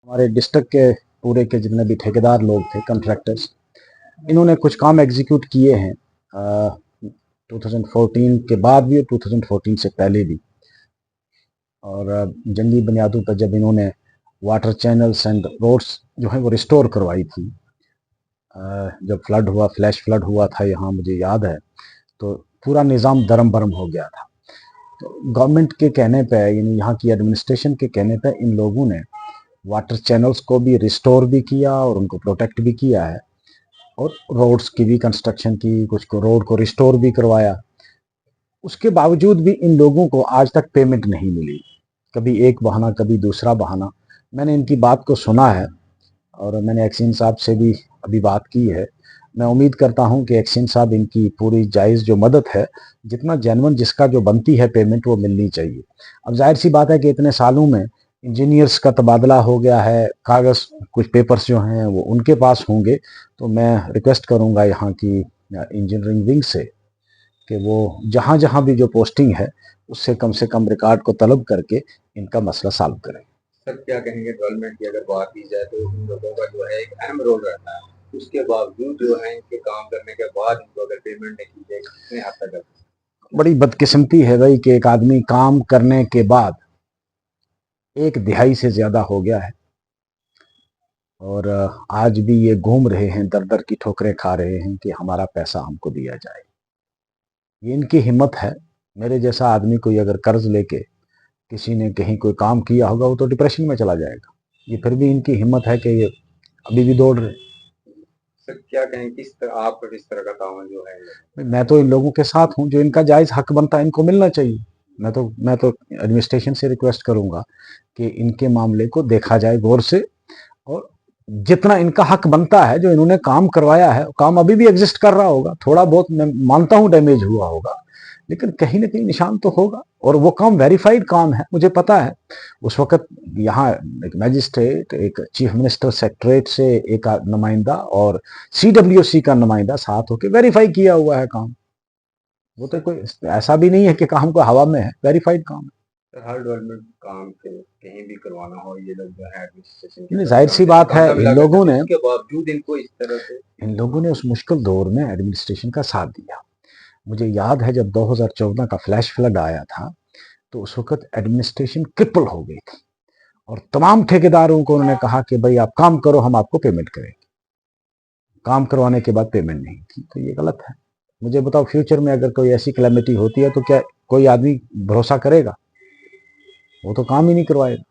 ہمارے ڈسٹرکٹ کے پورے کے جتنے بھی ٹھیکیدار لوگ تھے کنٹریکٹرز، انہوں نے کچھ کام ایگزیکیوٹ کیے ہیں 2014 کے بعد بھی اور 2014 سے پہلے بھی، اور جنگی بنیادوں پر جب انہوں نے واٹر چینلز اینڈ روڈز جو ہیں وہ ریسٹور کروائی تھی، جب فلیش فلڈ ہوا تھا یہاں مجھے یاد ہے، تو پورا نظام درم برم ہو گیا تھا۔ تو گورنمنٹ کے کہنے پہ، یعنی یہاں کی ایڈمنسٹریشن کے کہنے پہ، ان لوگوں نے واٹر چینلز کو بھی ریسٹور بھی کیا اور ان کو پروٹیکٹ بھی کیا ہے، اور روڈز کی بھی کنسٹرکشن کی، کچھ کو روڈ کو ریسٹور بھی کروایا۔ اس کے باوجود بھی ان لوگوں کو آج تک پیمنٹ نہیں ملی، کبھی ایک بہانہ کبھی دوسرا بہانہ۔ میں نے ان کی بات کو سنا ہے اور میں نے ایکسین صاحب سے بھی ابھی بات کی ہے۔ میں امید کرتا ہوں کہ ایکسین صاحب ان کی پوری جائز جو مدد ہے، جتنا جینون جس کا جو بنتی ہے پیمنٹ، وہ ملنی چاہیے۔ اب ظاہر سی بات ہے کہ اتنے سالوں میں انجینئرز کا تبادلہ ہو گیا ہے، کاغذ کچھ پیپرز جو ہیں وہ ان کے پاس ہوں گے، تو میں ریکویسٹ کروں گا یہاں کی انجینئرنگ ونگ سے کہ وہ جہاں جہاں بھی جو پوسٹنگ ہے اس سے کم ریکارڈ کو طلب کر کے ان کا مسئلہ سالو کریں۔ سر کیا کہیں گے، ڈیولپمنٹ کی اگر بات کی جائے تو ان لوگوں کا جو ہے ایک اہم رول رہتا ہے، اس کے باوجود جو ہے ان کے کام کرنے کے بعد ان کو اگر پیمنٹ نہیں کی جائے کتنے حد تک بڑی بدقسمتی ہے بھائی کہ ایک آدمی کام کرنے کے بعد 1/2 سے زیادہ ہو گیا ہے اور آج بھی یہ گھوم رہے ہیں، در در کی ٹھوکریں کھا رہے ہیں کہ ہمارا پیسہ ہم کو دیا جائے۔ یہ ان کی ہمت ہے۔ میرے جیسا آدمی کوئی اگر قرض لے کے کسی نے کہیں کوئی کام کیا ہوگا وہ تو ڈپریشن میں چلا جائے گا، یہ پھر بھی ان کی ہمت ہے کہ یہ ابھی بھی دوڑ رہے۔ سر کیا کہیں کس طرح آپ کا کس طرح کا تعاون جو ہے؟ میں تو ان لوگوں کے ساتھ ہوں، جو ان کا جائز حق بنتا ہے ان کو ملنا چاہیے۔ میں تو ایڈمنسٹریشن سے ریکویسٹ کروں گا کہ ان کے معاملے کو دیکھا جائے غور سے، اور جتنا ان کا حق بنتا ہے، جو انہوں نے کام کروایا ہے، کام ابھی بھی ایگزسٹ کر رہا ہوگا، تھوڑا بہت میں مانتا ہوں ڈیمیج ہوا ہوگا، لیکن کہیں نہ کہیں نشان تو ہوگا، اور وہ کام ویریفائڈ کام ہے، مجھے پتا ہے۔ اس وقت یہاں ایک میجسٹریٹ، ایک چیف منسٹر سیکٹریٹ سے ایک نمائندہ اور CWC کا نمائندہ ساتھ ہو کے ویریفائی کیا ہوا ہے کام۔ وہ تو کوئی ایسا بھی نہیں ہے کہ کام کو ہوا میں ہے، ویریفائڈ کام ہے۔ ہر ڈیولپمنٹ کام کہیں بھی کروانا ہو، یہ لوگ جو ہے ایڈمنسٹریشن ظاہر سی بات ہے ان لوگوں نے اس کے باوجود ان کو اس طرح سے اس مشکل دور میں ایڈمنسٹریشن کا ساتھ دیا۔ مجھے یاد ہے جب 2014 کا فلیش فلڈ آیا تھا تو اس وقت ایڈمنسٹریشن کرپل ہو گئی تھی، اور تمام ٹھیکیداروں کو انہوں نے کہا کہ بھئی آپ کام کرو، ہم آپ کو پیمنٹ کریں گے۔ کام کروانے کے بعد پیمنٹ نہیں کی، تو یہ غلط ہے۔ مجھے بتاؤ فیوچر میں اگر کوئی ایسی کلیمٹی ہوتی ہے تو کیا کوئی آدمی بھروسہ کرے گا؟ وہ تو کام ہی نہیں کروائے گا۔